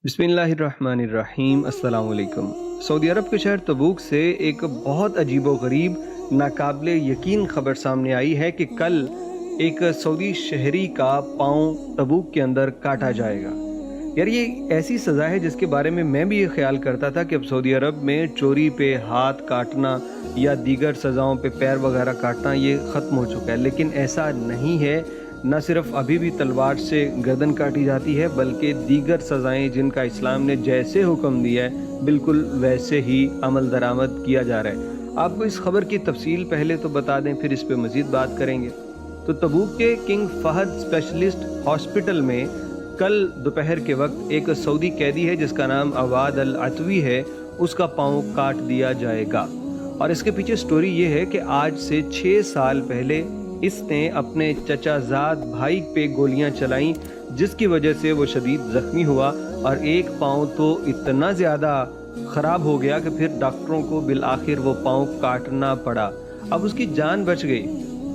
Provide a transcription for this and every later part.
बिस्मिल्लाहिर्रहमानिर्रहीम। अस्सलाम वालेकुम। सऊदी अरब के शहर तबूक से एक बहुत अजीबोगरीब नाकाबिले यकीन खबर सामने आई है कि कल एक सऊदी शहरी का पाँव तबूक के अंदर काटा जाएगा। यार ये ऐसी सज़ा है जिसके बारे में मैं भी ये ख्याल करता था कि अब सऊदी अरब में चोरी पे हाथ काटना या दीगर सज़ाओं पे पैर वगैरह काटना ये ख़त्म हो चुका है, लेकिन ऐसा नहीं है। न सिर्फ अभी भी तलवार से गर्दन काटी जाती है, बल्कि दीगर सज़ाएं जिनका इस्लाम ने जैसे हुक्म दिया है बिल्कुल वैसे ही अमल दरामद किया जा रहा है। आपको इस खबर की तफसील पहले तो बता दें, फिर इस पे मज़ीद बात करेंगे। तो तबूक के किंग फहद स्पेशलिस्ट हॉस्पिटल में कल दोपहर के वक्त एक सऊदी कैदी है जिसका नाम अवाद अल अतवी है, उसका पाँव काट दिया जाएगा। और इसके पीछे स्टोरी ये है कि आज से 6 साल पहले इसने अपने चचाजाद भाई पे गोलियां चलाईं, जिसकी वजह से वो शदीद ज़ख्मी हुआ और एक पाँव तो इतना ज़्यादा ख़राब हो गया कि फिर डॉक्टरों को बिल आखिर वो पाँव काटना पड़ा। अब उसकी जान बच गई,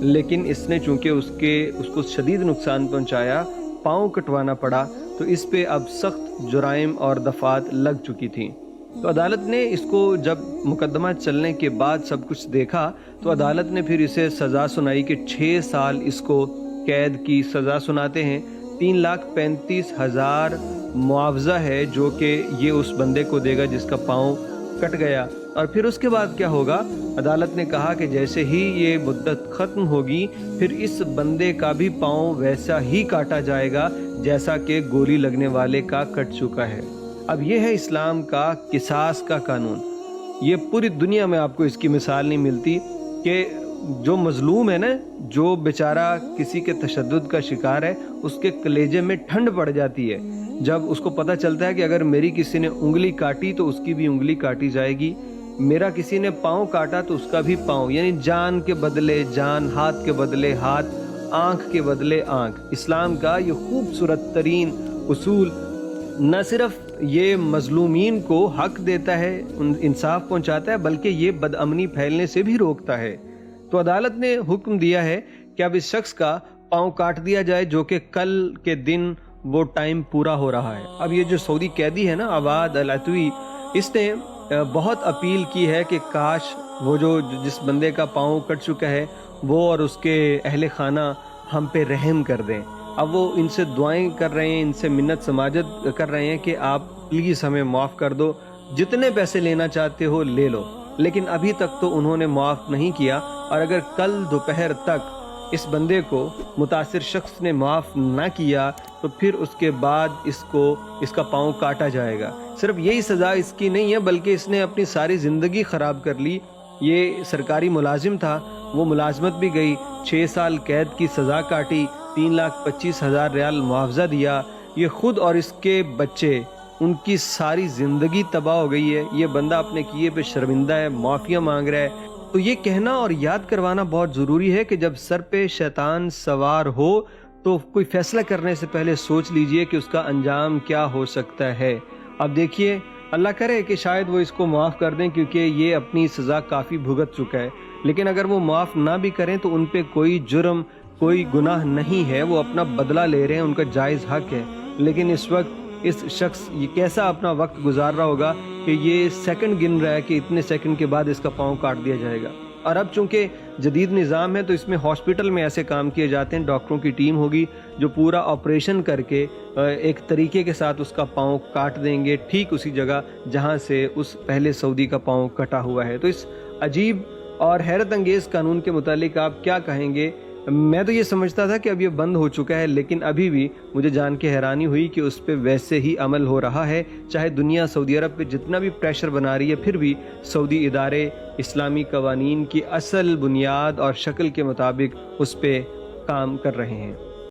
लेकिन इसने चूँकि उसको शदीद नुकसान पहुँचाया, पाँव कटवाना पड़ा, तो इस पे अब सख्त जुराइम और दफ़ात लग चुकी थी। तो अदालत ने इसको जब मुकदमा चलने के बाद सब कुछ देखा तो अदालत ने फिर इसे सज़ा सुनाई कि 6 साल इसको कैद की सज़ा सुनाते हैं। 3,35,000 मुआवजा है जो कि ये उस बंदे को देगा जिसका पाँव कट गया। और फिर उसके बाद क्या होगा, अदालत ने कहा कि जैसे ही ये मुद्दत ख़त्म होगी फिर इस बंदे का भी पाँव वैसा ही काटा जाएगा जैसा कि गोली लगने वाले का कट चुका है। अब ये है इस्लाम का किसास का कानून। ये पूरी दुनिया में आपको इसकी मिसाल नहीं मिलती कि जो मजलूम है ना, जो बेचारा किसी के तशद्दुद का शिकार है, उसके कलेजे में ठंड पड़ जाती है जब उसको पता चलता है कि अगर मेरी किसी ने उंगली काटी तो उसकी भी उंगली काटी जाएगी, मेरा किसी ने पाँव काटा तो उसका भी पाँव, यानी जान के बदले जान, हाथ के बदले हाथ, आँख के बदले आँख। इस्लाम का ये खूबसूरत तरीन उसूल न सिर्फ ये मजलूमीन को हक देता है, इंसाफ पहुंचाता है, बल्कि ये बदअमनी फैलने से भी रोकता है। तो अदालत ने हुक्म दिया है कि अब इस शख्स का पाँव काट दिया जाए जो कि कल के दिन वो टाइम पूरा हो रहा है। अब ये जो सऊदी कैदी है ना, अवाद अल अतवी, इसने बहुत अपील की है कि काश वो जिस बंदे का पाँव कट चुका है वो और उसके अहले खाना हम पे रहम कर दें। अब वो इनसे दुआएं कर रहे हैं, इनसे मिन्नत समाजत कर रहे हैं कि आप प्लीज़ हमें माफ़ कर दो, जितने पैसे लेना चाहते हो ले लो। लेकिन अभी तक तो उन्होंने माफ़ नहीं किया, और अगर कल दोपहर तक इस बंदे को मुतासिर शख्स ने माफ़ ना किया तो फिर उसके बाद इसका पाँव काटा जाएगा। सिर्फ यही सज़ा इसकी नहीं है, बल्कि इसने अपनी सारी ज़िंदगी ख़राब कर ली। ये सरकारी मुलाजिम था, वो मुलाजमत भी गई, 6 साल कैद की सज़ा काटी, 3,25,000 रियाल मुआवजा दिया। ये खुद और इसके बच्चे, उनकी सारी ज़िंदगी तबाह हो गई है। ये बंदा अपने किए पे शर्मिंदा है, माफ़िया मांग रहा है। तो ये कहना और याद करवाना बहुत ज़रूरी है कि जब सर पे शैतान सवार हो तो कोई फैसला करने से पहले सोच लीजिए कि उसका अंजाम क्या हो सकता है। अब देखिए, अल्लाह करे कि शायद वो इसको माफ़ कर दें, क्योंकि ये अपनी सज़ा काफ़ी भुगत चुका है। लेकिन अगर वो माफ़ ना भी करें तो उन पे कोई जुर्म, कोई गुनाह नहीं है, वो अपना बदला ले रहे हैं, उनका जायज़ हक है। लेकिन इस वक्त इस शख्स ये कैसा अपना वक्त गुजार रहा होगा कि ये सेकंड गिन रहा है कि इतने सेकंड के बाद इसका पाँव काट दिया जाएगा। और अब चूंकि जदीद निज़ाम है तो इसमें हॉस्पिटल में ऐसे काम किए जाते हैं, डॉक्टरों की टीम होगी जो पूरा ऑपरेशन करके एक तरीके के साथ उसका पाँव काट देंगे, ठीक उसी जगह जहाँ से उस पहले सऊदी का पाँव कटा हुआ है। तो इस अजीब और हैरत अंगेज़ कानून के मुतालिक आप क्या कहेंगे? मैं तो ये समझता था कि अब ये बंद हो चुका है, लेकिन अभी भी मुझे जान के हैरानी हुई कि उस पर वैसे ही अमल हो रहा है। चाहे दुनिया सऊदी अरब पे जितना भी प्रेशर बना रही है, फिर भी सऊदी इदारे इस्लामी कवानीन की असल बुनियाद और शक्ल के मुताबिक उस पर काम कर रहे हैं।